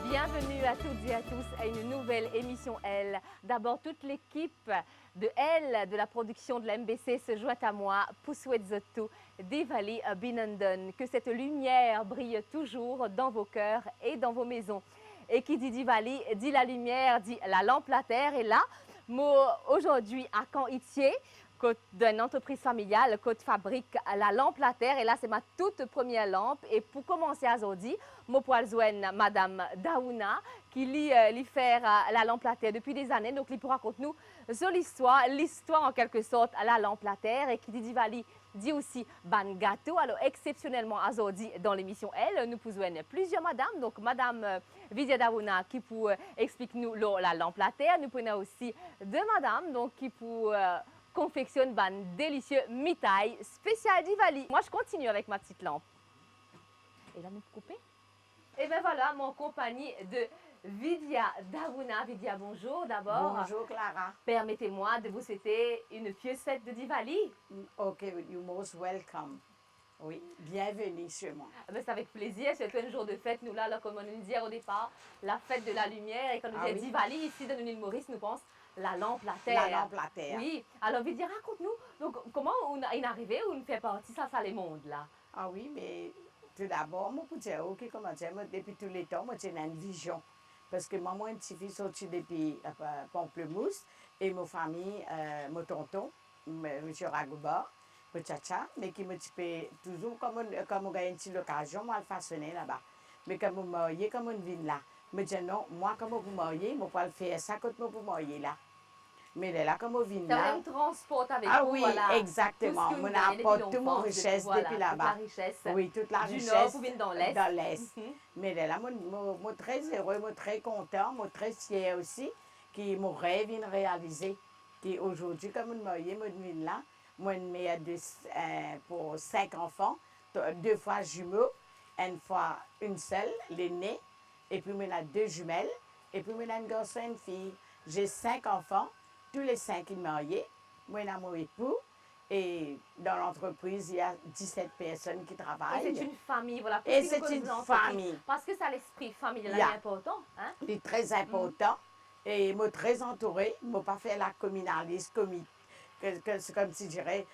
Bienvenue à toutes et à tous à une nouvelle émission Elle. D'abord, toute l'équipe de Elle, de la production de la MBC, se joint à moi pour souhaiter tout Diwali Binandan. Que cette lumière brille toujours dans vos cœurs et dans vos maisons. Et qui dit Diwali, dit la lumière, dit la lampe la terre. Et là, moi, aujourd'hui, à Caen-Itier, d'une entreprise familiale, côte fabrique la lampe la terre. Et là, c'est ma toute première lampe. Et pour commencer à aujourd'hui, je pourrais joindre Madame Daouna, qui lui fait la lampe la terre depuis des années. Donc, il pourra raconter nous sur l'histoire en quelque sorte à la lampe la terre. Et qui dit Diwali, dit aussi ban gâteau. Alors, exceptionnellement, aujourd'hui, dans l'émission Elle, nous pouvons joindre plusieurs madames. Donc, Madame Vidya Daouna, qui pour expliquer nous la lampe la terre. Nous prenons aussi deux madames, donc, qui pour confectionne un délicieux mitaille spécial Diwali. Moi, je continue avec ma petite lampe. Et là, nous couper. Et bien voilà, mon compagnie de Vidya Daouna. Vidya, bonjour d'abord. Bonjour Clara. Permettez-moi de vous souhaiter une pieuse fête de Diwali. Ok, you're most welcome. Oui, bienvenue chez moi. C'est avec plaisir, c'est un jour de fête. Nous là, comme on nous disait au départ, la fête de la lumière. Et quand nous disons Diwali, ici dans l'île Maurice, nous pensons la lampe la terre. La lampe la terre. Oui. Alors, Vidya, raconte-nous, donc, comment on est arrivé ou on fait partie ça les mondes là? Ah oui, mais tout d'abord, moi, pour dire, ok, comment dire, depuis tous les temps, moi, j'ai une vision. Parce que moi, une petite fille sortie depuis Pamplemousse et ma famille, mon tonton, M. Ragouba, mon tcha, mais qui me dit toujours comme on a une petite occasion, moi, le façonner là-bas. Mais comme on marié, comme on vient là. Mais je dis non, moi, comme on marié, je vais le faire ça quand on marier là. Mais là, comme on vient là. Tu transporte avec ah vous, oui, voilà, exactement. On apporte toute mon richesse depuis là-bas. Toute la richesse. Oui, toute la du richesse. nord pour venir dans l'est. Dans l'est. Mais là, je suis très heureux, je suis très content, je suis très fier aussi que mon rêve est réalisé. Aujourd'hui, comme on marié, je viens là. Moi, je mets pour 5 enfants, 2 fois jumeaux, une fois une seule, l'aînée. Et puis, on a 2 jumelles. Et puis, on a un garçon et une fille. J'ai 5 enfants. Tous les 5 sont mariés. Moi, j'ai mon époux. Et dans l'entreprise, il y a 17 personnes qui travaillent. Et c'est une famille, voilà. Et c'est une famille. Parce que ça, l'esprit familial est important. Hein? Il est très important. Et je suis très entourée. Je n'ai pas fait la communaliste, c'est comme si je dirais,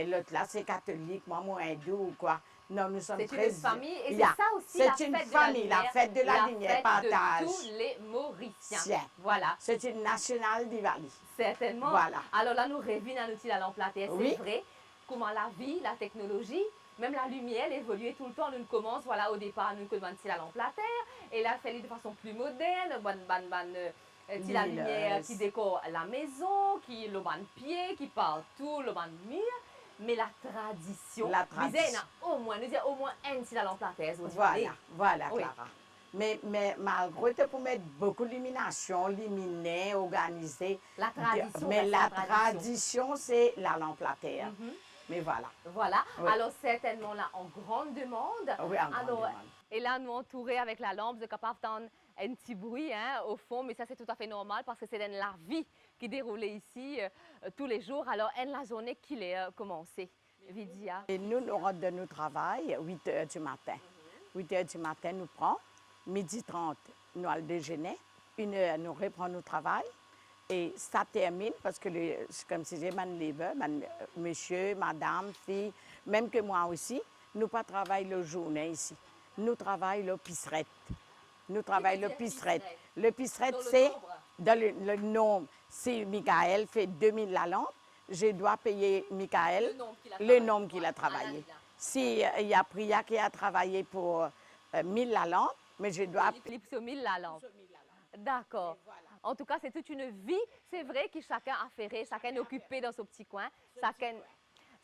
l'autre là, c'est catholique, moi, hindou ou quoi. Non, nous sommes très... C'est une famille et c'est ça aussi la fête de la lumière. C'est une famille, la fête de la lumière, partage. De tous les Mauriciens. Voilà. C'est une nationale Diwali. Certainement. Voilà. Alors là, nous revenons à l'outil la lampe la terre. Oui. C'est vrai, comment la vie, la technologie, même la lumière, elle évolue tout le temps. Nous commençons, voilà, au départ, nous commençons la lampe la terre. Et là, fait de façon plus moderne, la lumière qui décore la maison, qui le ban pied, qui partout, le ban mur. Mais la tradition, nous avons au moins un petit la lampe la terre. Voilà, Clara. Mais malgré pour mettre beaucoup d'illumination, luminée, organisée. La tradition. Mais la tradition, c'est la lampe la terre. Mais voilà. Voilà. Oui. Alors, certainement là, en grande demande. Oui, en grande demande. Et là, nous entourés avec la lampe, de capable d'entendre un petit bruit au fond, mais ça, c'est tout à fait normal parce que c'est dans la vie qui déroule ici tous les jours. Alors, la journée qu'il est commencée, Vidya. Et nous rentrons de notre travail à 8 h du matin. 8 h du matin, nous prenons. 12h30, nous allons déjeuner. 1 h, nous reprenons notre travail. Et ça termine parce que, comme si j'ai monsieur, madame, fille, même que moi aussi, nous ne travaillons pas la journée ici. Nous travaillons l'épicerette. Nous travaillons l'épicerette. L'épicerette, c'est, dans le nombre, si Michael fait 2000 la lampe, je dois payer Michael le nombre qu'il a travaillé. Si il y a Priya qui a travaillé pour 1000 la lampe, mais je dois payer pour 1000 la lampe. D'accord. Voilà. En tout cas, c'est toute une vie. C'est vrai que chacun a affairé, chacun est occupé dans son petit coin.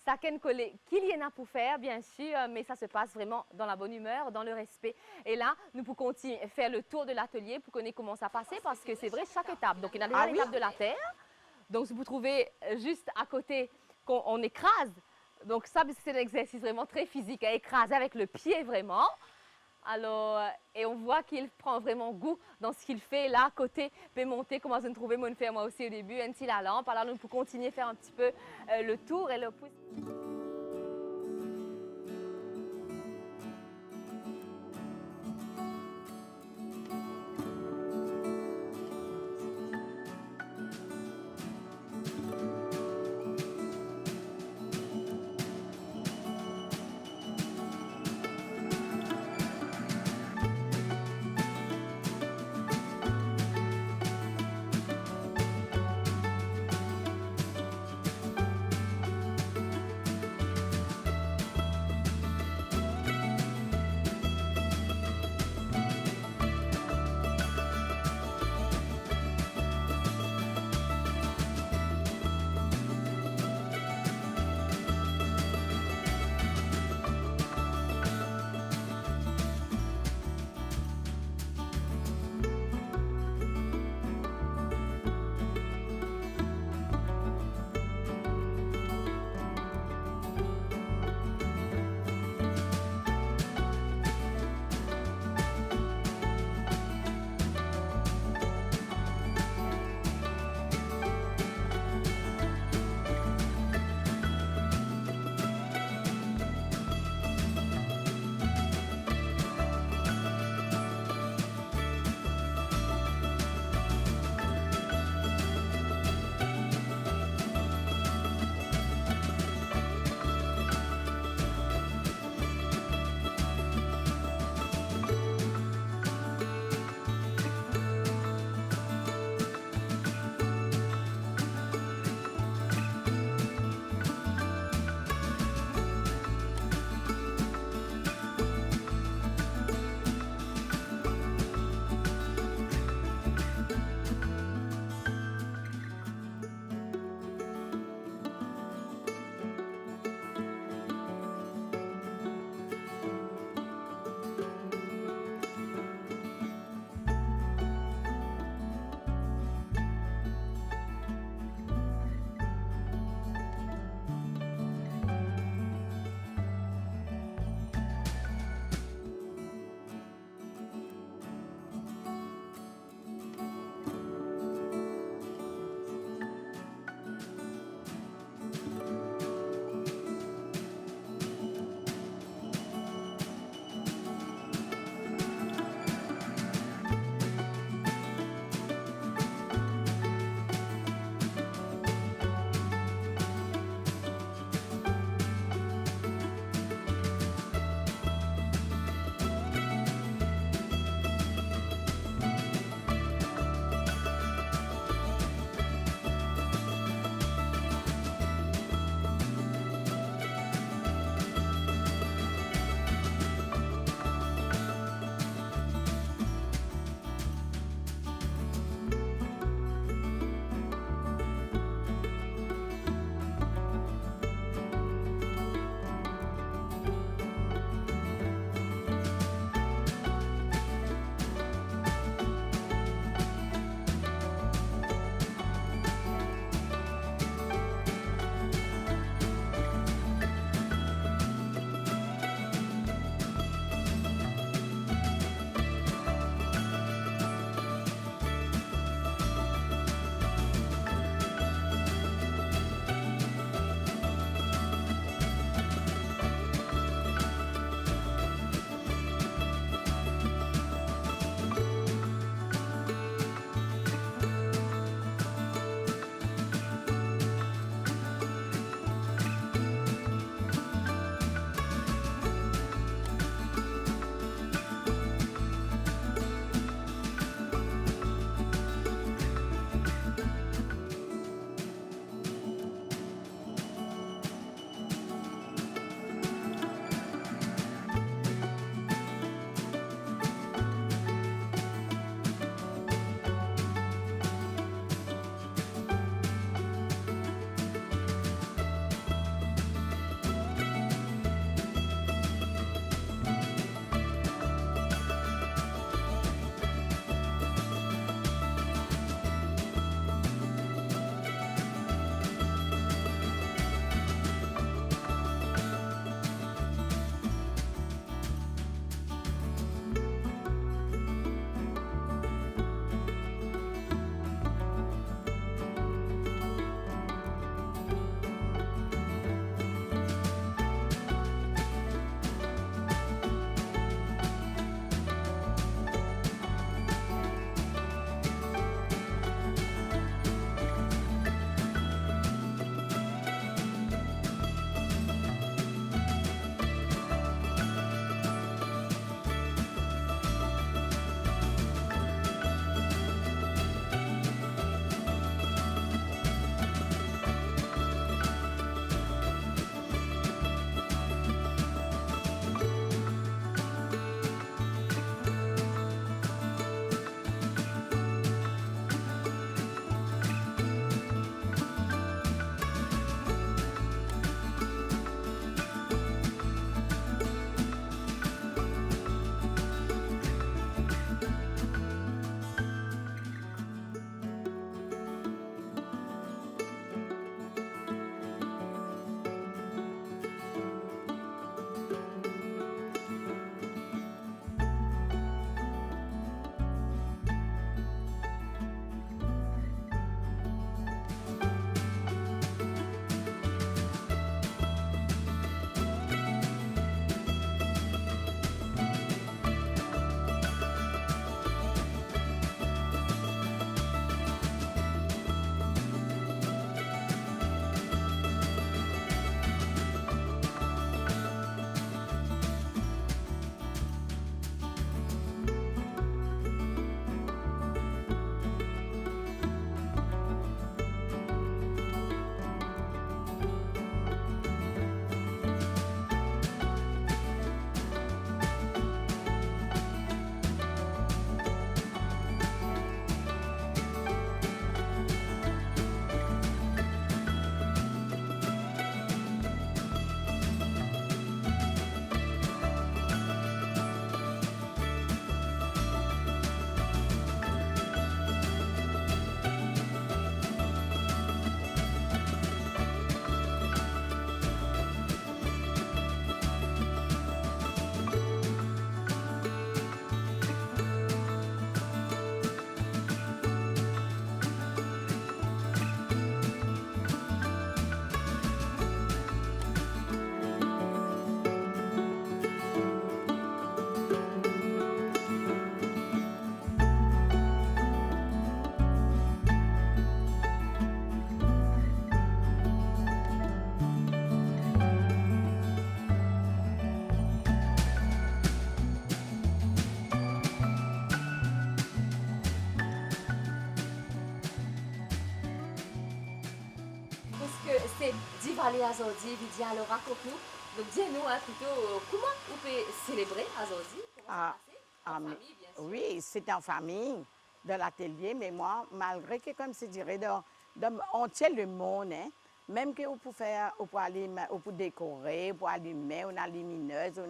Chacun collé qu'il y en a pour faire, bien sûr, mais ça se passe vraiment dans la bonne humeur, dans le respect. Et là, nous pouvons continuer à faire le tour de l'atelier pour qu'on ait comment ça passer, parce que c'est vrai, chaque étape. Donc, il y a déjà l'étape de la terre. Donc, vous trouvez juste à côté qu'on écrase. Donc, ça, c'est un exercice vraiment très physique, à écraser avec le pied vraiment. Alors, et on voit qu'il prend vraiment goût dans ce qu'il fait. Là, à côté, peut monter, comment je trouver moi aussi au début, un petit la lampe. Alors, nous pouvons continuer à faire un petit peu le tour et le pouce. c'est Diwali aujourd'hui, Vidia, alors raconte-nous. Donc dis-nous plutôt comment vous pouvez célébrer aujourd'hui. Ah, En mais- famille, bien sûr. oui, c'est en famille, de l'atelier, mais moi, malgré que, comme je dirais, on tient le monde, hein, même que vous pouvez faire, vous pouvez décorer, vous pouvez allumer, on a lumineuse,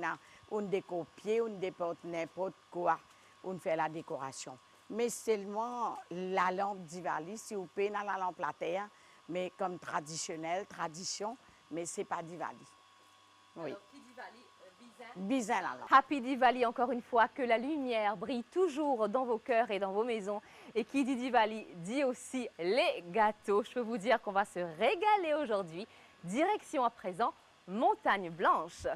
on décore pied, on déporte n'importe quoi, on fait la décoration. Mais seulement la lampe Diwali, si vous pouvez dans la lampe la terre, mais comme traditionnelle, tradition, mais c'est pas Diwali. Oui. Alors, qui Diwali, bizarre. Bizarre la lampe. Happy Diwali encore une fois, que la lumière brille toujours dans vos cœurs et dans vos maisons. Et qui dit Diwali dit aussi les gâteaux. Je peux vous dire qu'on va se régaler aujourd'hui. Direction à présent, Montagne Blanche.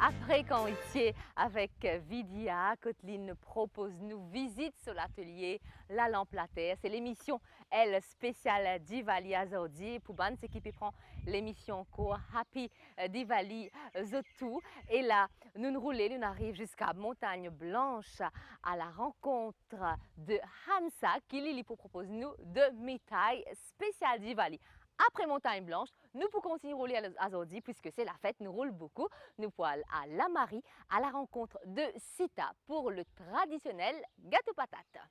Après quand étiez avec Vidia, Coteline nous propose nous visite sur l'atelier La Lampe la Terre. C'est l'émission elle spéciale Diwali Azordi. Pour ban c'est qui prend l'émission quoi Happy Diwali Zotou. Et là, nous roulons, nous arrivons jusqu'à Montagne Blanche à la rencontre de Hansa qui lui propose nous de métailles spéciales Diwali. Après Montagne Blanche, nous pouvons continuer à rouler à Zordi puisque c'est la fête, nous roulons beaucoup. Nous pouvons aller à La Marie à la rencontre de Sita pour le traditionnel gâteau patate.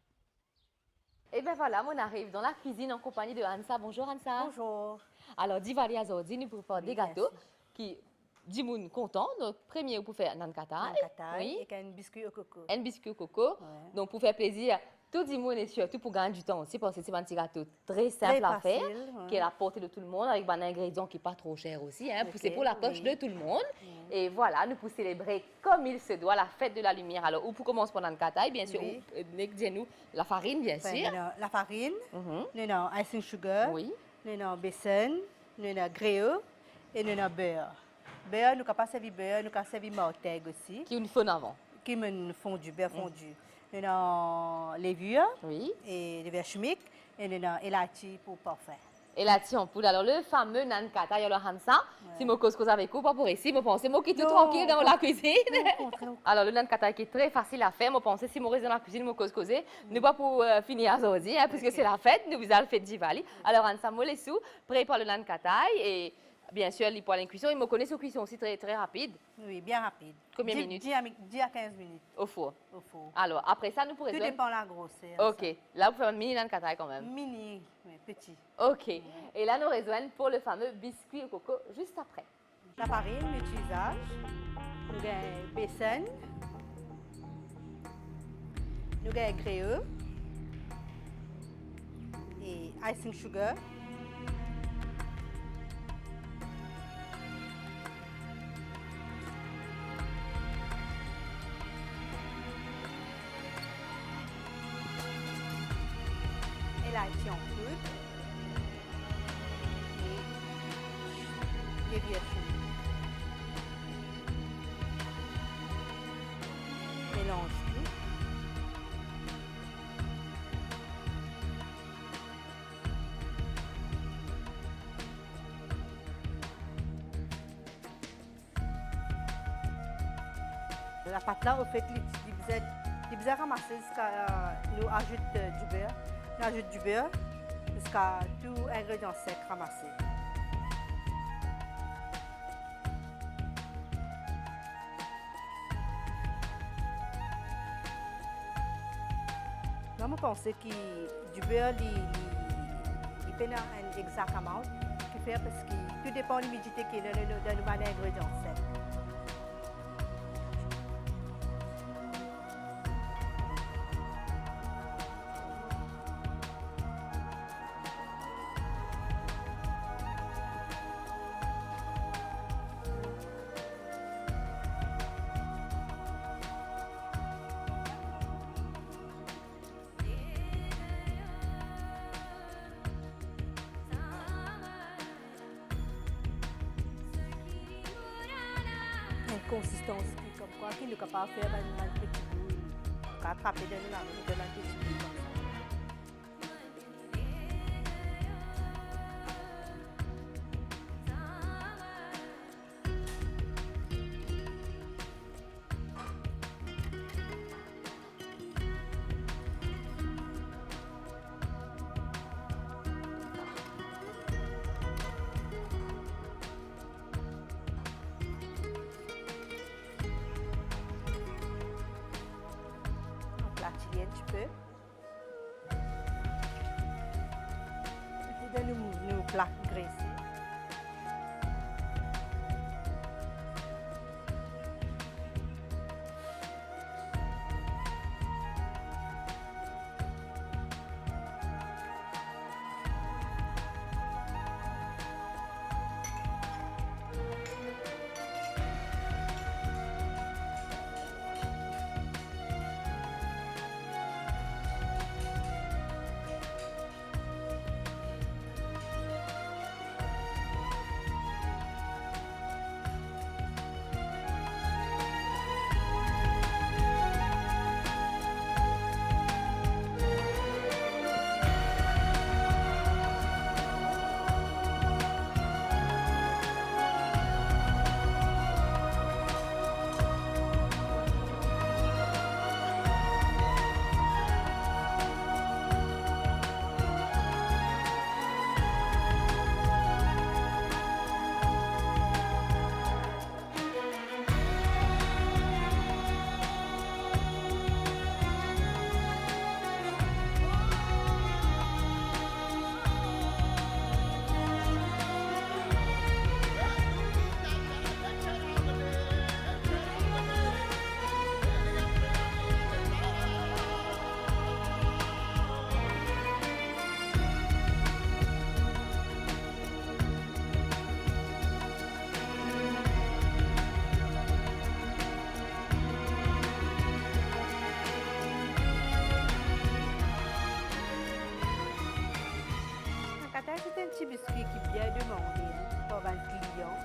Et bien voilà, on arrive dans la cuisine en compagnie de Hansa. Bonjour Hansa. Bonjour. Alors, Diwali à Zordi, nous pouvons faire des gâteaux merci. qui, du monde content. Donc, premier, vous pouvez faire nankata. Oui. Et un biscuit au coco. Un biscuit au coco. Ouais. Donc, pour faire plaisir, tout le monde et surtout pour gagner du temps aussi, parce que c'est un petit gâteau très simple à faire, qui est à la portée de tout le monde, avec un ingrédient qui n'est pas trop cher aussi. Hein, Ok, c'est pour la poche oui. de tout le monde. Et voilà, nous pouvons célébrer comme il se doit la fête de la lumière. Alors, ou pour commencer par le bien sûr, Oui. nous la farine, bien Enfin, sûr. nous avons la farine, Mhm. nous avons icing sugar, Oui. nous avons besan, nous avons gruyère et nous avons beurre. Beurre, nous avons servi beurre, nous avons servi mortaigne aussi, Qui est une faune avant. qui me fondu, beurre fondu. Nous avons levure Oui. et levure chimique et nous avons elachi pour parfum. Et là, en poudre. Alors, le fameux nankata, il y a le Hansa. Si je cause avec vous, pas pour ici, je pense que moi qui est tout Non, tranquille dans la cuisine. Au contraire. Alors, le nankata qui est très facile à faire, je pense que si je reste dans la cuisine, je cause causer. Nous pas pour finir aujourd'hui, hein, puisque c'est la fête, nous allons faire Diwali. Alors, Hansa, moi les sous, prépare le nankata et bien sûr, les poêles en cuisson. Il me connaît sur cuisson aussi très, très rapide, Oui, bien rapide. Combien de minutes 10 à 15 minutes au four. au four. Alors, après ça, nous pourrons... Tout dépend de la grosseur. Ok, là, vous faites un mini nankata quand ça. même. Mini, oui, petit. Ok, et là, nous rejoignons pour le fameux biscuit au coco juste après. La farine, l'utilisage. Nous avons besan. Nous avons gruyère. Et icing sugar. Et l'elachi en poudre. Et levure chimique. Mélange tout. La pâte là, au fait, les bizarres ramassés jusqu'à nous ajoute du beurre. Nous ajoute du beurre jusqu'à tout ingrédient sec ramassé. Moi, je pense que du beurre, il peut un exact amount qui fait parce que tout dépend de l'humidité qui est dans le ingrédient sec. Une consistance qui, comme quoi, qui est capable de faire un petit bout, attraper dans la petite boule comme ça. un petit peu. Et puis nous plaques graissées. C'est un petit biscuit qui est bien demandé par les clients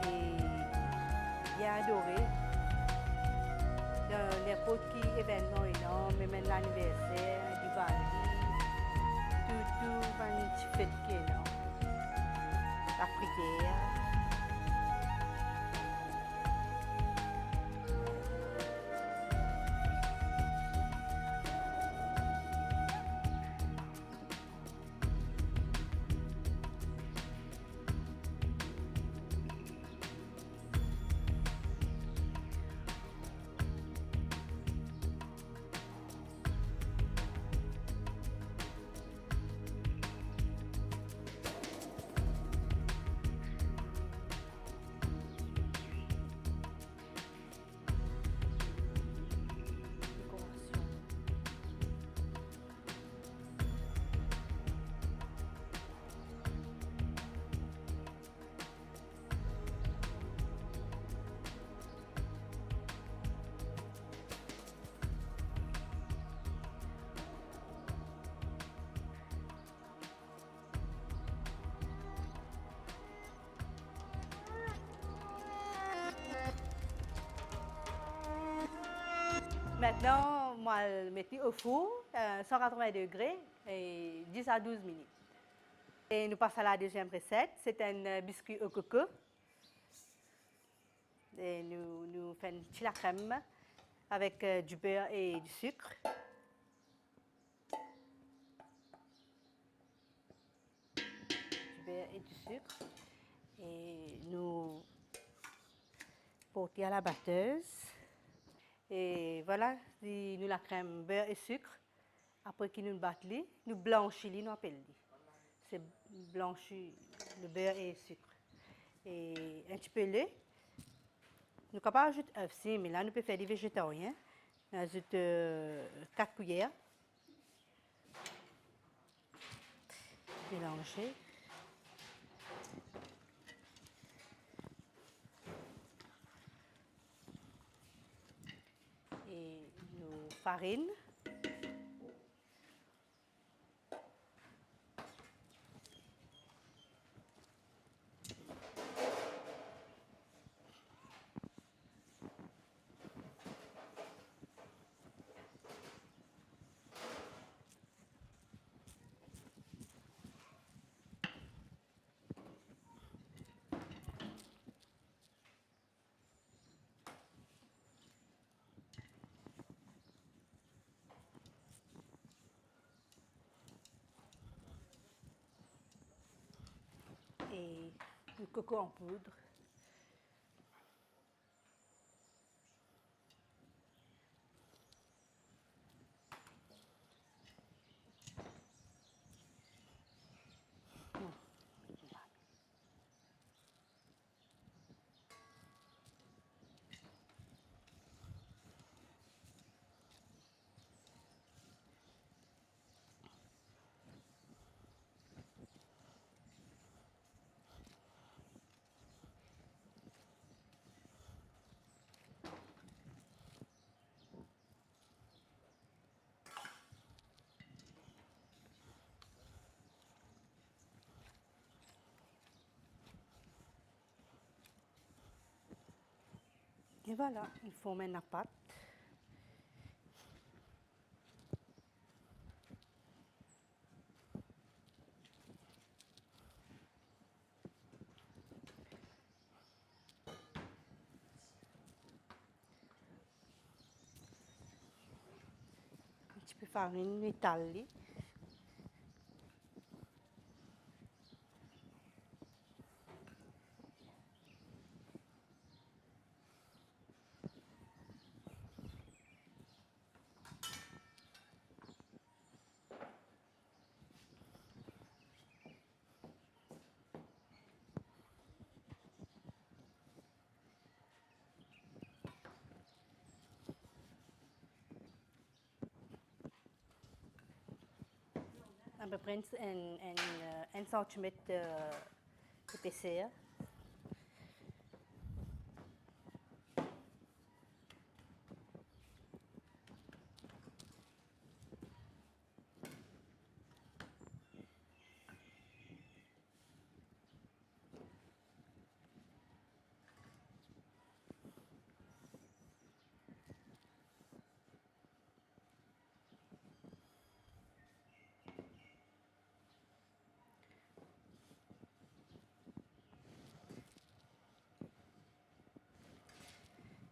et bien adoré. Dans n'importe quel événement énorme, même l'anniversaire, du bandi, tout un petit fête qui est énorme. La prière. Maintenant, moi, je le mets au four, 180 degrés, et 10 à 12 minutes. Et nous passons à la deuxième recette. C'est un biscuit au coco. Et nous faisons de la crème avec du beurre et du sucre. Du beurre et du sucre. Et nous portons à la batteuse. Et voilà, nous la crème beurre et sucre. Après que nous battons, nous blanchissons, nous appelons. C'est blanchi le beurre et le sucre. Et un petit peu de lait. Nous pouvons pas ajouter œuf, mais là nous pouvons faire des végétariens. Nous ajoutons 4 cuillères. Mélanger. Et nos farines. Et du coco en poudre. Et voilà, il faut mettre la pâte. Un petit peu de farine étalée. À peu près un centimètre d'épaisseur.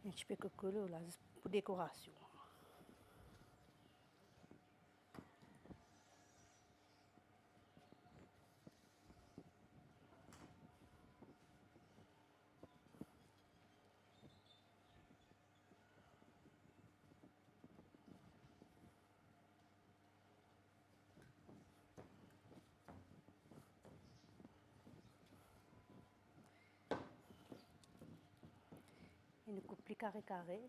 Un petit peu de coco là, pour décoration. Et nous coupe les carrés.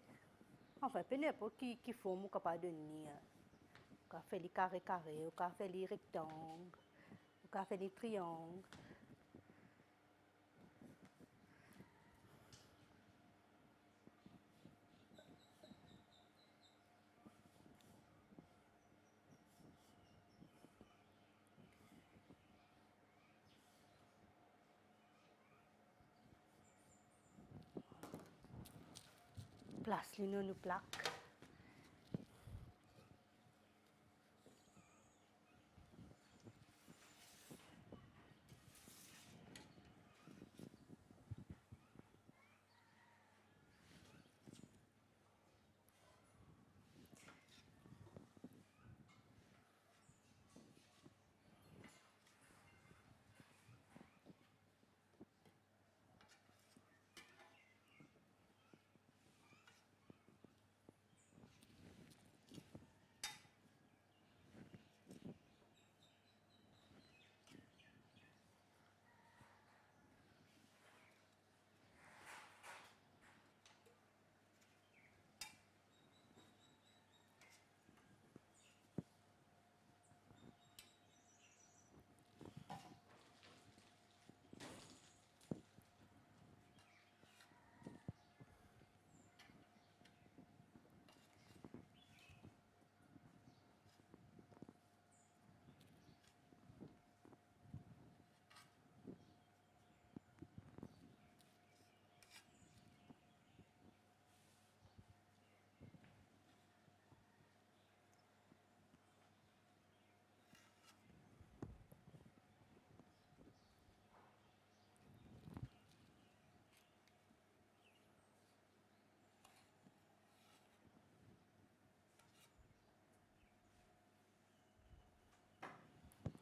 Enfin, peu n'importe qui forme ou capable de donner. On peut faire les carrés, on peut faire les rectangles, on peut faire les triangles. Place les nos plaques.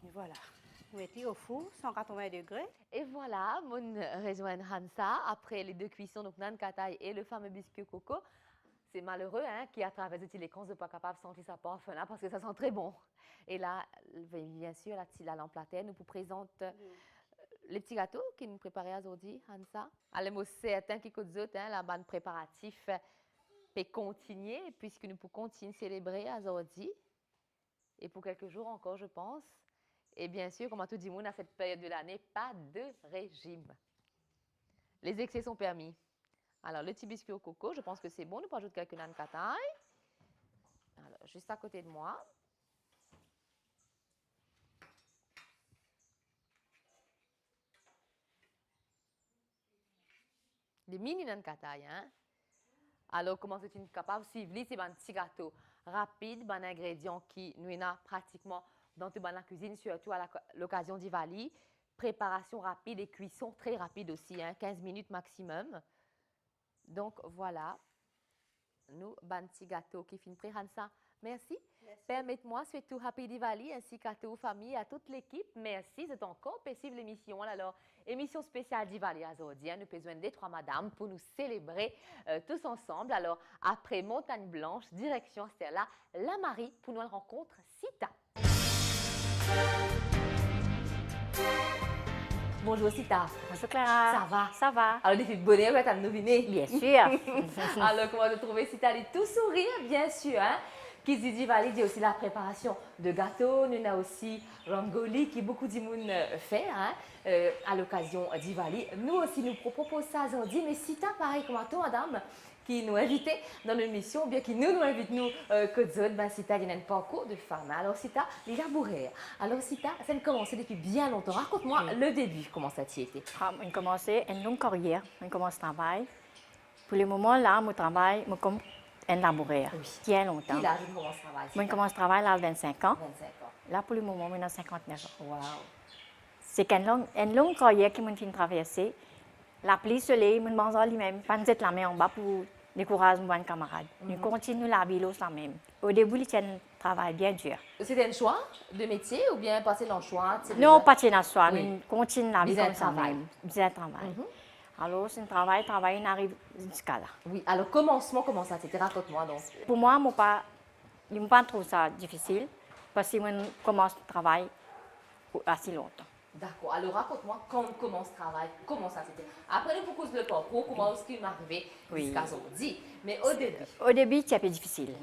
Et voilà. On met au four, 180 degrés. Et voilà, mon rejoint Hansa, après les deux cuissons, donc nan katay et le fameux biscuit au coco. C'est malheureux hein, qui, à travers les l'écran, ne pas capable de sentir sa parfum là parce que ça sent très bon. Et là, bien sûr, la lampe la terre nous vous présente les petits gâteaux qui nous préparaient aujourd'hui, Hansa. Allez, moi, certain qui côté autres, hein, la bande préparatif peut continuer puisque nous pouvons continuer à célébrer aujourd'hui et pour quelques jours encore, je pense. Et bien sûr, comme à tout dit monde, à cette période de l'année, pas de régime. Les excès sont permis. Alors, le petit biscuit au coco, je pense que c'est bon. Nous pouvons ajouter quelques nan katay. Alors, juste à côté de moi. Les mini nan katay, hein. Alors, comment c'est capable de suivre? C'est un petit gâteau rapide, un ingrédient qui nous a pratiquement dans toute la cuisine, surtout à l'occasion d'Ivali. Préparation rapide et cuisson très rapide aussi, 15 minutes maximum. Donc, voilà. Nous, un petit gâteau qui finit prêt, Hansa. Merci. Permettez-moi, surtout Happy Diwali ainsi qu'à toute famille, à toute l'équipe. Merci, c'est encore possible l'émission. Alors, émission spéciale Diwali aujourd'hui. Nous avons besoin des trois madames pour nous célébrer tous ensemble. Alors, après Montagne Blanche, direction Stella, la Marie, pour nous rencontre Sita. Bonjour Sita. Bonjour Clara. Ça va? Ça va. Alors, depuis le bonheur, tu as nous venir. Bien sûr. Alors, comment te trouver Sita? Elle est tout sourire, bien sûr. Qui dit Diwali dit aussi la préparation de gâteaux. Nous avons aussi Rangoli qui beaucoup de monde fait à l'occasion d'Ivali. Nous aussi, nous proposons ça aujourd'hui. Mais Sita, pareil comme toi, madame, qui nous invitait dans l'émission, bien qu'il nous invite, nous, que d'autres, ben Sita, il y a un parcours de femme. Alors, Sita, les labourés. Alors, Sita, ça a commencé depuis bien longtemps. Raconte-moi le début, comment ça a été. On a commencé une longue carrière. On commence le travail. Pour le moment, là, mon travail, je comme un labouré. Bien longtemps. Qui âge tu commences le travail? Moi, je commence le travail à 25 ans. 25 ans. Là, pour le moment, je suis 59 ans. Wow. C'est une longue carrière qui m'a traversée. La pluie, le soleil, je mange lui-même. Pas de la main en bas pour décourager mes camarades. Nous continuons la vie là même. Au début, c'est un travail bien dur. C'était un choix de métier ou bien passer dans le choix? Non, pas de choix. Oui. Nous continuons la vie Bien comme ça travail. même. Bien travail. Alors, c'est un travail, on arrive jusqu'à là. Oui, alors commencement, comment ça c'était? Raconte-moi donc. Pour moi, je n'ai pas trouvé ça difficile parce que je commence le travail assez longtemps. D'accord, alors raconte-moi quand on commence le travail, comment ça c'était? Après, nous proposons le parcours, comment est-ce qu'il m'est arrivé jusqu'à aujourd'hui. Mais au début. Au début, c'est un peu difficile,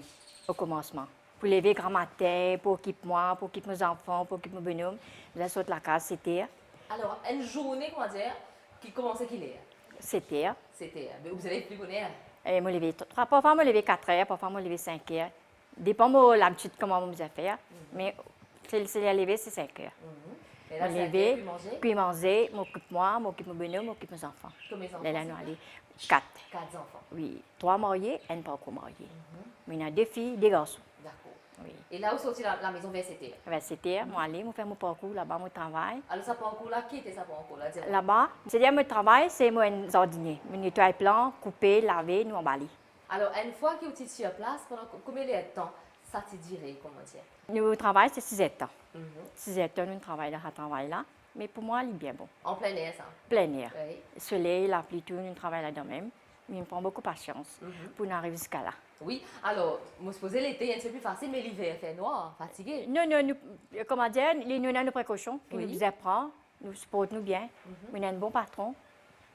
au commencement. Pour lever grand matin, pour occuper moi, pour occuper mes enfants, pour occuper mes bonhommes, je saute la case, c'était. Alors, une journée, comment dire, qui commençait qu'il est? C'était. C'était, mais vous avez plus connaître. Et je me levais, parfois, je me levais 4 heures, parfois, je me levais 5 heures. Dépend de l'habitude, comment je me faire. Mais c'est la lever, c'est 5 heures. Et là, Je me c'est levais, puis manger? puis manger, m'occupe moi, m'occupe mes bonhommes, m'occupe mes enfants. Comme mes enfants? Là, nous allons 4. 4 enfants. Oui, 3 mariés et un pas encore marié. Mais il y a 2 filles, 2 garçons. D'accord. Oui. Et là, vous sortez la maison vers c'était. Vers 7 heures, je aller, je fais mon parcours là-bas, mon travail. Alors, ça prend un coup là, qui était ça prend un coup là? Dis-moi. Là-bas, c'est-à-dire mon travail, c'est mon jardinier. Je nettoie les plants, couper, laver, nous emballer. Alors, une fois que vous êtes sur place, pendant combien de temps ça te dirait, comment dire? Nous travail, c'est 6 heures. 6 heures, nous travaillons là. Mais pour moi, il est bien bon. En plein air, ça? Plein air. Oui. Le soleil, la pluie, tout, nous travaillons là-dedans même. Mais il prend beaucoup de patience pour nous arriver jusqu'à là. Oui, alors, je suppose l'été est un peu plus facile, mais l'hiver fait noir, fatigué. Non, comment dire, nous avons nos précautions, Oui. nous apprend, nous supportons bien. Nous avons un bon patron.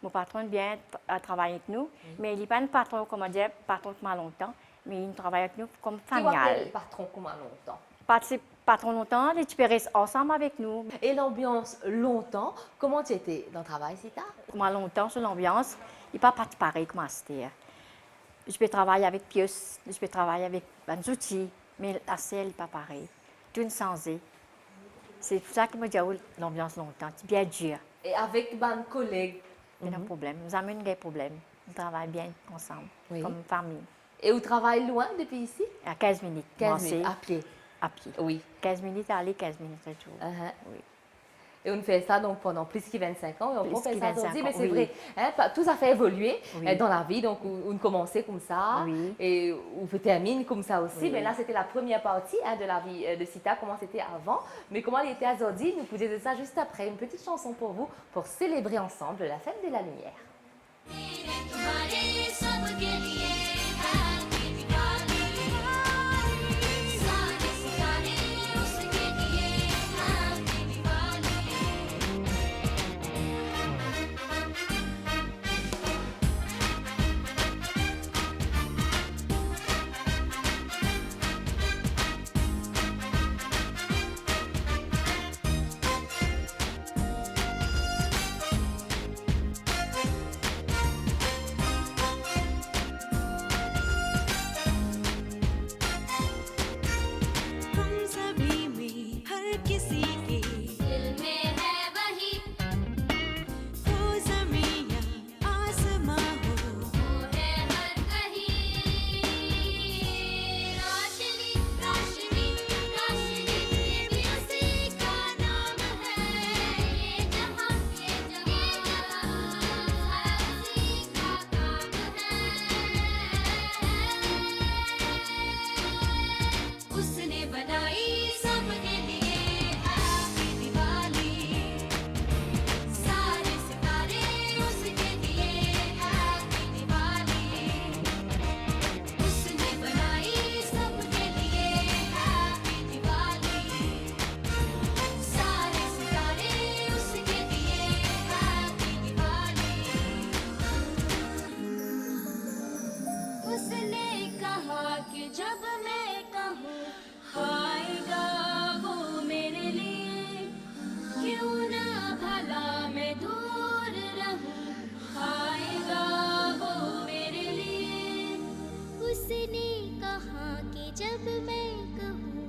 Mon patron vient travailler avec nous, mais il n'est pas un patron, comment dire, patron qui m'a longtemps, mais il travaille avec nous comme Tu vois familial. quel patron comment longtemps? Patron longtemps, il reste ensemble avec nous. Et l'ambiance longtemps, comment tu étais dans le travail, Sita? Comment longtemps sur l'ambiance, il n'est pas pareil comme c'était. Je peux travailler avec pièces, je peux travailler avec des outils, mais la selle n'est pas pareil. Tout est changé. C'est pour ça que je me dis l'ambiance longtemps, c'est bien dur. Et avec mes collègues? Il y a un problème. Nous avons des problèmes. Nous travaillons bien ensemble, Oui. comme famille. Et vous travaillez loin depuis ici? À 15 minutes. 15 minutes, à pied? À pied. Oui. 15 minutes à aller, 15 minutes retour. Oui. Et on fait ça donc pendant plus que 25 ans. Et on Plus fait que ça 25 aujourd'hui, ans, mais c'est oui. vrai. Tout ça fait évoluer Oui. dans la vie. Donc, on commençait comme ça. Oui. Et on termine comme ça aussi. Oui. Mais là, c'était la première partie de la vie de Sita, comment c'était avant. Mais comment elle était aujourd'hui, nous pouvons dire ça juste après. Une petite chanson pour vous, pour célébrer ensemble la fête de la lumière. तुम्हारे सब के लिए हैप्पी दिवाली सारे सितारे उसके लिए हैप्पी दिवाली कि जब मैं कहूँ आएगा वो मेरे लिए क्यों ना भला मैं दूर रहूं आएगा वो मेरे लिए उसने कहा कि जब मैं कहूँ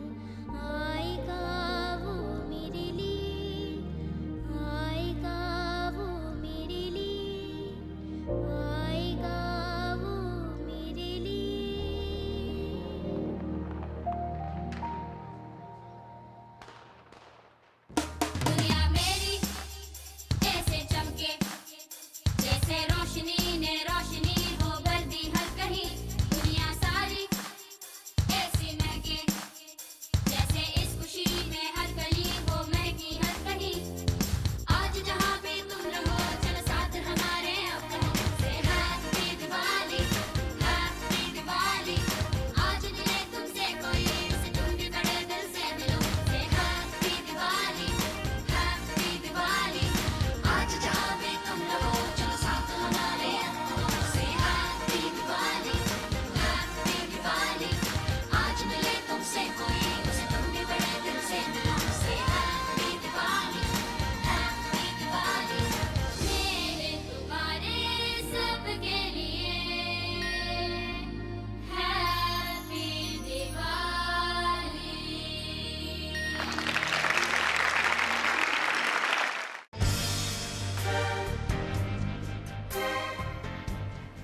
आएगा वो मेरे लिए आएगा वो मेरे लिए आएगा वो मेरे लिए दुनिया मेरी ऐसे चमके जैसे रोशनी ने रोशनी वो कर दी हर कहीं दुनिया सारी ऐसी महके जैसे इस खुशी में हर गली वो महकी हर कहीं आज जहाँ पे तुम रहो चलो साथ हमारे अब कहो से हैप्पी दिवाली आज मिले तुमसे कोई उसे तुम भी बड़े दिल से मिलो से हैप्पी दिवाली आज जहाँ पे तुम रहो चलो साथ हमारे अब कहो से हैप्पी दिवाली आज मिले तुमसे कोई उसे तुम भी बड़े दिल से मिलो से हैप्पी दिवाली मेरे तुम्हारे सबके लिए हैप्पी Diwali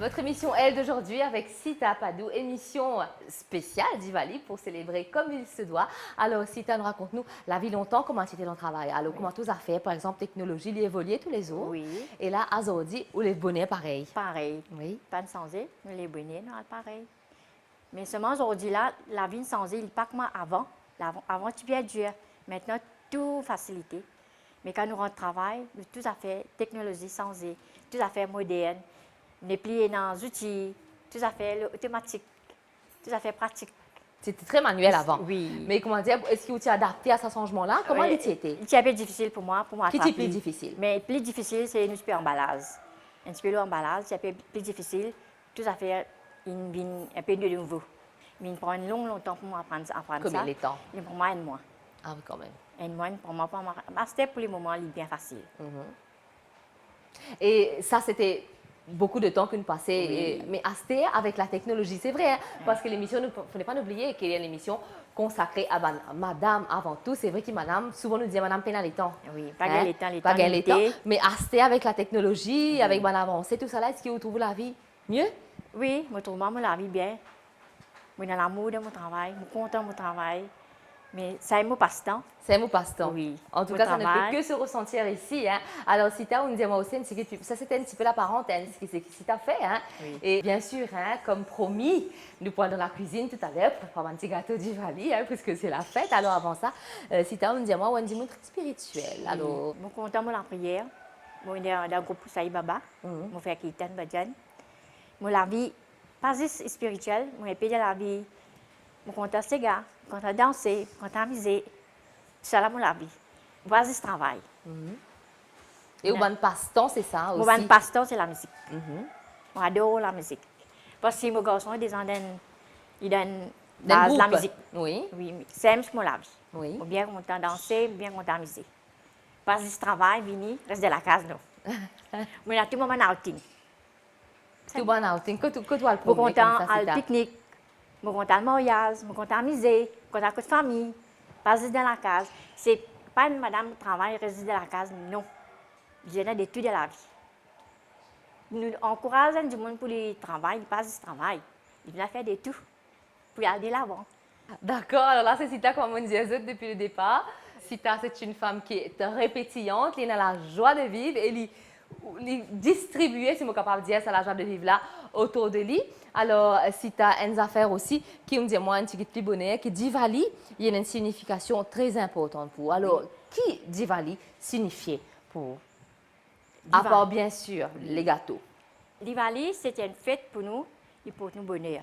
Votre émission Elle d'aujourd'hui avec Sita Padou, émission spéciale Diwali pour célébrer comme il se doit. Alors Sita, nous raconte-nous la vie longtemps, comment c'était ton travail. Alors comment tout a fait, par exemple, technologie, il évolué tous les jours. Oui, Et là, Azordi, ou les bonnets pareil. pareil. Oui. Pas de changer, mais les bonnets, non, pareil. Mais seulement aujourd'hui, là, la vie changée, il pas comme avant. Avant, tu bien dur. Maintenant, tout facilité. Mais quand nous rentrons au travail, tout à fait technologie changée, tout à fait moderne. On est plié dans les outils, tout à fait automatique, tout à fait pratique. C'était très manuel avant. Oui. Mais comment dire, est-ce que tu t'es adapté à ce changement-là? Comment Oui, il était? C'est un peu difficile pour moi Qui était attraper. plus difficile? Mais le plus difficile, c'est un petit peu l'emballage. Un petit peu l'emballage, c'est un peu plus difficile. Tout à fait un peu de nouveau. Mais il prend un long temps pour moi apprendre Combien ça. de temps? Il prend moi un mois. Ah oui, quand même. Un mois, pour moi, c'était pour le moment, il est bien facile. Et ça, c'était beaucoup de temps que nous passions. Oui. Mais c'était avec la technologie, c'est vrai, hein, parce que l'émission, il ne faut pas oublier qu'il y a une émission consacrée à madame avant tout. C'est vrai que madame, souvent nous disait madame Pénalitan. Oui, pas gagner les temps, les Pas temps gagner les temps. limités. Mais c'était avec la technologie, avec bonne avancée, tout ça là, est-ce que vous trouvez la vie mieux? Oui, je trouve moi la vie bien. Je suis dans l'amour de mon travail, je suis content de mon travail. Mais ça est mon passe-temps. C'est mon passe-temps. Oui. En tout Mon cas, ça ne travail. peut que se ressentir ici. Hein. Alors, Sita, on disait moi aussi, ça c'était un petit peu la parenthèse, ce que Sita fait. Hein. Oui. Et bien sûr, hein, comme promis, nous pourrons dans la cuisine tout à l'heure pour faire un petit gâteau du Diwali, hein, puisque c'est la fête. Alors, avant ça, Sita, on disait moi, on dit très spirituel. Alors, Je suis content de la prière. Je suis dans le groupe Saï Baba. Je fais Kitan Badjan. La vie, pas juste spirituelle, je suis dans la vie. Je suis content de ces gars, je suis content de danser, je suis content de m'amuser. C'est ça, la vie. Pas juste travail. et au bon passe-temps, c'est ça aussi. Mon passe-temps, c'est la musique. J'adore la musique. Parce que mon garçon, il donne D'un base la groupe. musique. Oui, Oui, c'est mon la vie. oui. Je suis bien content de danser, bien content de m'amuser. Pas juste travail, vini, reste de la case, non. Mais à tout moment, outing. Tout bon outing. Que toi, le Je suis premier content comme ça, à Sita? le pique-nique, je suis content de mariage, je suis content de m'amuser, je suis content de la famille. Pas juste dans la case. C'est pas une madame qui travaille, reste dans la case, non. Je viens de tout de la vie. Nous encourageons du monde pour le travail, pas juste travail. Il vient faire de tout pour y aller de l'avant. D'accord, alors là, c'est Sita, comme on disait depuis le départ. Sita, c'est une femme qui est très pétillante, elle a la joie de vivre et elle distribuer, si je suis capable de dire, ça, la joie de vivre là, autour de lui. Alors, Sita, une affaire aussi, qui me dit, moi, un petit peu plus bonheur, qui Diwali, il y a une signification très importante pour vous. Alors, qui Diwali signifiait pour vous? À Diwali. part, bien sûr, les gâteaux. Diwali, c'était une fête pour nous et pour nous bonheur.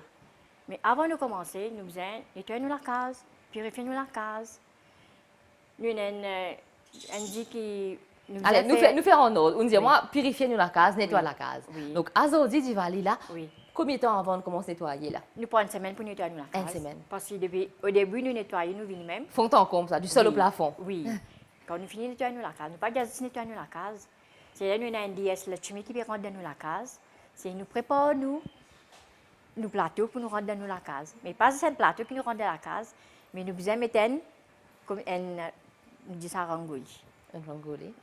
Mais avant de commencer, nous faisions nettoyer la case, purifier la case. Nous avons dit que nous Allez, nous faisons en ordre. On dit, moi, purifiez-nous la case, nettoie Oui. la case. Oui. Donc, aujourd'hui, Diwali là, Oui. Combien de temps avant de commencer à nettoyer là? Nous prenons une semaine pour nettoyer la case. Une semaine. Parce qu'au début, nous nettoyons, nous venons même. Fond en comme ça, du sol au Oui, plafond. Oui. Quand nous finissons de nettoyer la case, nous pas juste nettoyer la case. C'est là nous avons un DS, le chimie qui rentre dans la case. C'est nous préparons nos plateaux pour nous rendre dans la case. Mais pas juste un plateau qui nous rentre dans la case, mais nous besoin mettre un, comme un, nous disons ça rangoli. Un rangoli.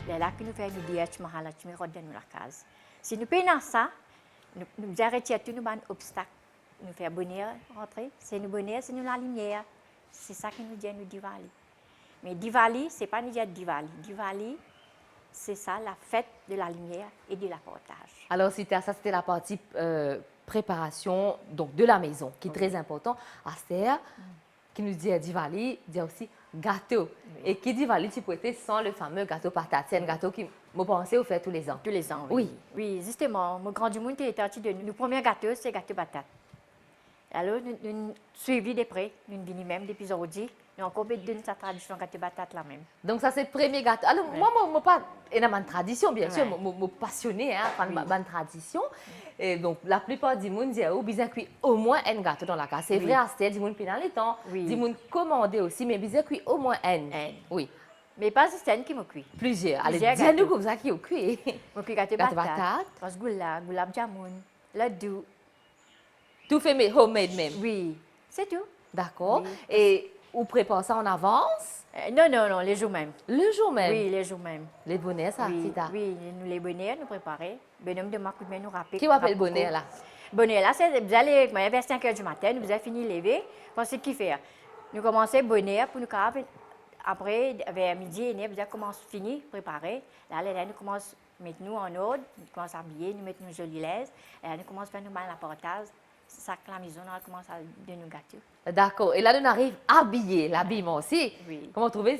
C'est là que nous faisons du DH Mahalakshmi rentre dans la case. Si nous payons ça, nous arrêtons tous nos obstacles. Nous faisons bonheur rentrer. C'est nous bonheur, c'est nous la lumière. C'est ça que nous disons nous Diwali. Mais Diwali, ce n'est pas nous dire Diwali. Diwali, c'est ça, la fête de la lumière et de la partage. Alors, ça, c'était la partie préparation donc, de la maison, qui est très important. Aster, qui nous dit à Diwali, dit aussi gâteau. Et qui dit Diwali, tu peux être sans le fameux gâteau patate. C'est un gâteau qui, me pensez, vous faites tous les ans. Tous les ans, Oui. oui. Oui, justement, mon grand du monde qui est parti de nous. Le premier gâteau, c'est gâteau patate. Alors, nous suivons de près, nous venons même depuis aujourd'hui. Nous avons encore de sa tradition gâteau patate là même. Donc, ça, c'est le premier gâteau. Alors, moi, je pas une tradition, bien sûr. Ouais. Je suis passionnée hein, par Oui. ma tradition. Et donc, la plupart du monde disent qu'ils cuit au moins un gâteau dans la case. C'est Oui. vrai, Astel, du monde pendant les temps. Oui. Du monde commandé aussi, mais ils cuit au moins un. Oui, Mais pas c'est celle qui m'a cuit. plusieurs. Allez, Plusieurs dis-nous gâteaux. comme ça qui ont cuit. Moi cuit gâteau Gâteau patate. patate. Rasgoula, gulab jamun, laddu. Tout fait mais homemade même. Oui, c'est tout. D'accord. Oui. Et vous préparez ça en avance Non, les jours même. le jour même. Oui, les jours même. Les bonnets, ça, oui, c'est ça. oui, nous les bonnets, nous préparer. Bonhomme de ma nous rappeler. Qui appelle bonnet là? Bonnet là, c'est vous allez vers 5 h du matin, nous avons fini de lever. Parce que qui fait? Nous commençons bonnet pour nous caper. Après, vers midi, nous avons commencé fini, préparer. Là, nous commençons à mettre nous en ordre, nous commençons à habiller, nous mettons nos jolies laises. Et là, nous commençons à faire nous la portage. C'est ça que la maison, on commence à donner nos gâteaux. D'accord. Et là, nous arrivons habillés, l'habillement aussi. Oui. Comment trouver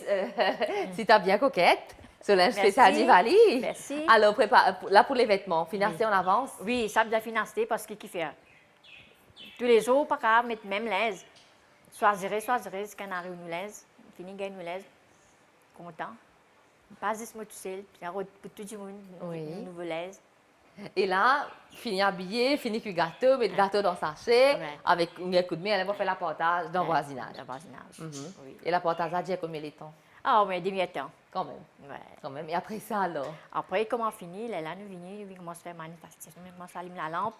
si tu as bien coquette? Sur linge Merci. spécial Diwali. Merci. Alors, là pour les vêtements, financez en avance. Oui, ça doit financer parce qu'il fait. Tous les jours, pas qu'à mettre même l'aise. Choisir, ce qu'on arrive nous l'aise. Fini, gagne nous l'aise. Content. Pas juste moi tout seul, puis pour tout le monde, Oui. une nouvelle l'aise. Et là, fini habillé, fini cuit gâteau, mettre le gâteau dans le sachet, Ouais. avec un coup de main, elle va faire la partage dans le voisinage. Le voisinage. Mhm. Oui. Et la partage a déjà combien de temps? Ah, mais demi-temps. Quand même. Ouais. Quand même. Et après ça, alors? Après, comment finir, là, nous venons, nous commençons à faire manifestation, nous commençons à allumer la lampe.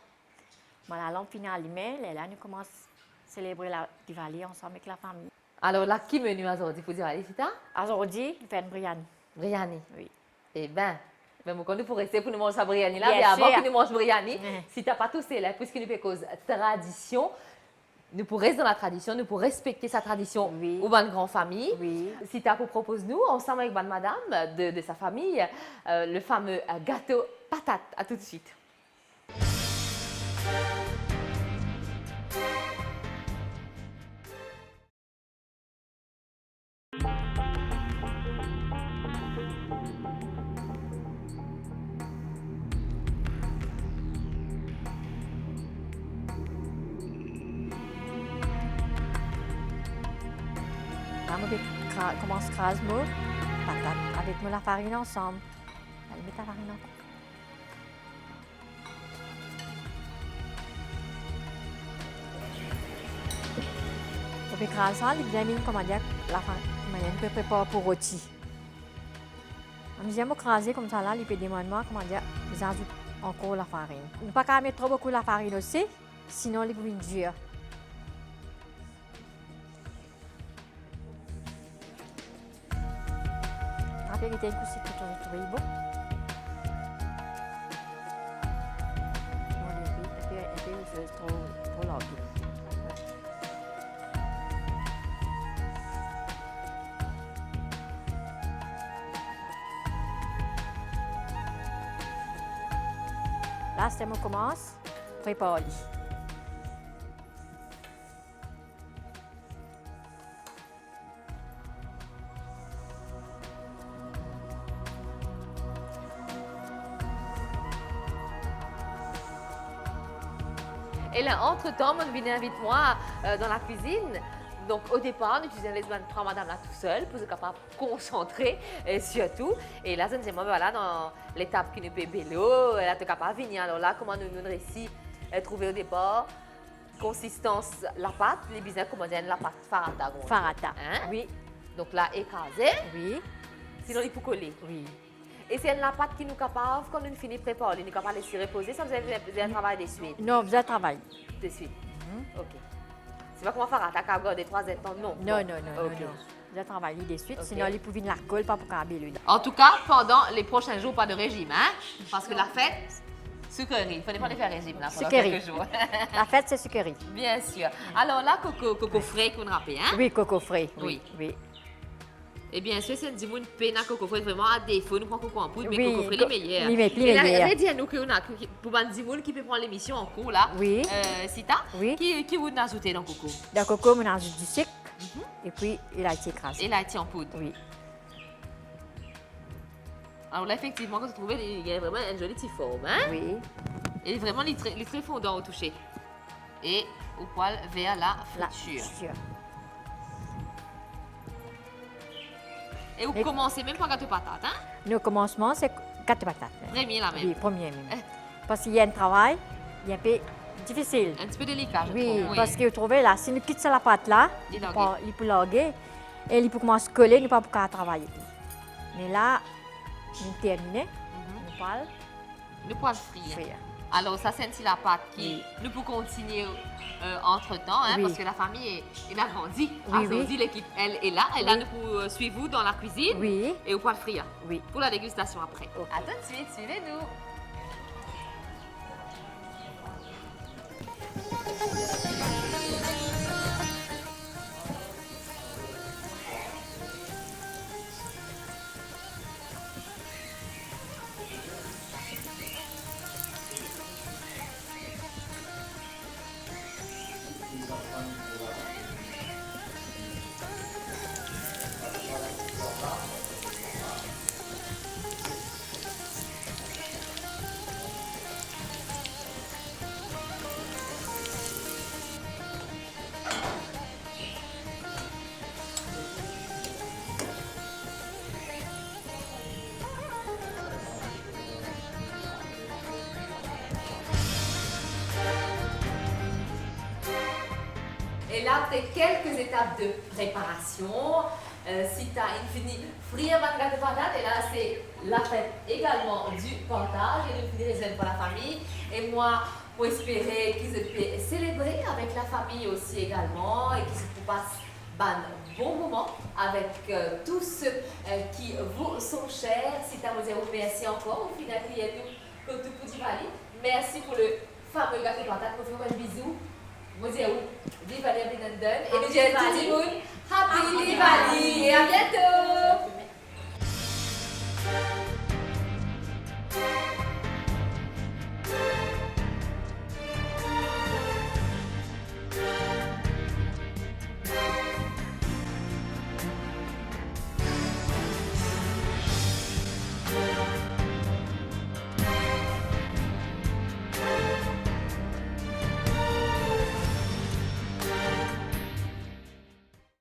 Quand la lampe finit allumée, là, nous commençons à célébrer la Diwali ensemble avec la famille. Alors là, qui menu aujourd'hui pour Diwali, c'est ça? Aujourd'hui, nous faisons une biryani. Biryani. Oui. Eh bien, même quand nous pour rester pour nous manger sa biryani là, Bien mais avant sûr. que nous mangeons biryani, Mhm. si tu n'as pas tous ces là, puisque nous faisons cause tradition, nous pour rester dans la tradition, nous pour respecter sa tradition Oui. ou bonne grande famille. Oui. Si tu as pour propose nous, ensemble avec bonne madame de sa famille, le fameux gâteau patate. À tout de suite. Là, on commence à craser moi, patate, avec moi la farine ensemble. Allez, mettre la farine ensemble. On écraser ça, il vient comment dire, la manière de préparer pour rôti. On vient écraser comme ça là, il peut demander comment dire, ils ajoutent encore la farine. On ne peut pas mettre trop beaucoup la farine aussi, sinon il devient dur. Après, il y a un coup, c'est tout bon. Trop large. Là, c'est on commence à préparer. Et là, entre-temps, mon vient invite moi dans la cuisine. Donc, au départ, nous utilisons les mains de madame là tout seul pour être capable de concentrer surtout. Et là, je me dis, voilà, dans l'étape qui nous peut bello, là, tu es capable de venir. Alors là, comment nous réussi à trouver au départ consistance la pâte, les business, comment dire, la pâte farata. Farata, hein? Oui. Donc là, écrasé. Oui. Sinon, il faut coller. Oui. Et c'est la pâte qui nous capable, quand nous finissons de préparer, nous sommes capables de laisser reposer, ça vous avez un travail de suite. Non, vous avez travaillé. De suite. Ok. C'est pas comment faire attaquer à garder 3 états, non. Non. Ok. Vous avez travaillé de suite, Ok. sinon il pouvait la colle pas pour câbler. En tout cas, pendant les prochains jours, pas de régime, hein? Parce que la fête, sucrerie. Il ne fallait pas les faire régime là pendant Sucrerie. quelques jours. La fête, c'est sucrerie. Bien sûr. Alors là, coco frais qu'on rappelle, hein? Oui, coco frais. Oui. Oui. Et bien sûr, c'est du monde peine à coco frais vraiment à défaut. Nous prenons coco en poudre, mais Oui, coco frais les meilleurs. les Et là, meilleurs. dis-nous qu'on a pour du monde qui peut prendre l'émission en cours là. Oui. Sita, Oui. qui vous a ajouté dans coco? Dans coco, on ajoute du sucre et puis il a été écrasé. Et là, il en poudre. Oui. Alors là, effectivement, quand vous trouvez, il y a vraiment une jolie petite forme, hein? Oui. Et vraiment, il est très fondant au toucher. Et au poil vers la La friture. friture. Et vous commencez même par gâteau patate, hein? Le commencement, c'est 4 patates. Premier là même. Oui, premier même. Parce qu'il y a un travail, il est un peu difficile. Un petit peu délicat, je Oui, trouve. parce que vous trouvez là, si nous quittons la pâte là, Il il largue. peut larguer et il peut commencer à coller, nous ne pouvons pas travailler. Mais là, nous terminons, nous parlons, Le poil frit. frire. Alors, ça, c'est ainsi la pâte qui nous peut continuer entre-temps, hein, Oui. parce que la famille elle a grandi. Oui, A grandi, l'équipe, elle est là. Elle a nous pour suivre vous dans la cuisine Oui, et au poil frit. oui. Pour la dégustation après. Ok. À tout de suite, suivez-nous. Et là, après quelques étapes de préparation, si tu as fini frire ma gâteau de patate, et là, c'est la fête également du partage et du plaisir pour la famille. Et moi, pour espérer qu'ils puissent célébrer avec la famille aussi également et qu'ils se passent un bon moment avec tous ceux qui vous sont chers. Si tu as vous dire merci encore, au final, il y a nous, comme tout petit Diwali. Merci pour le fameux gâteau de patate. Pour faire un bisou. Moi, je dis Diwali Abinandan. Et nous disons à tout le monde, Happy Diwali!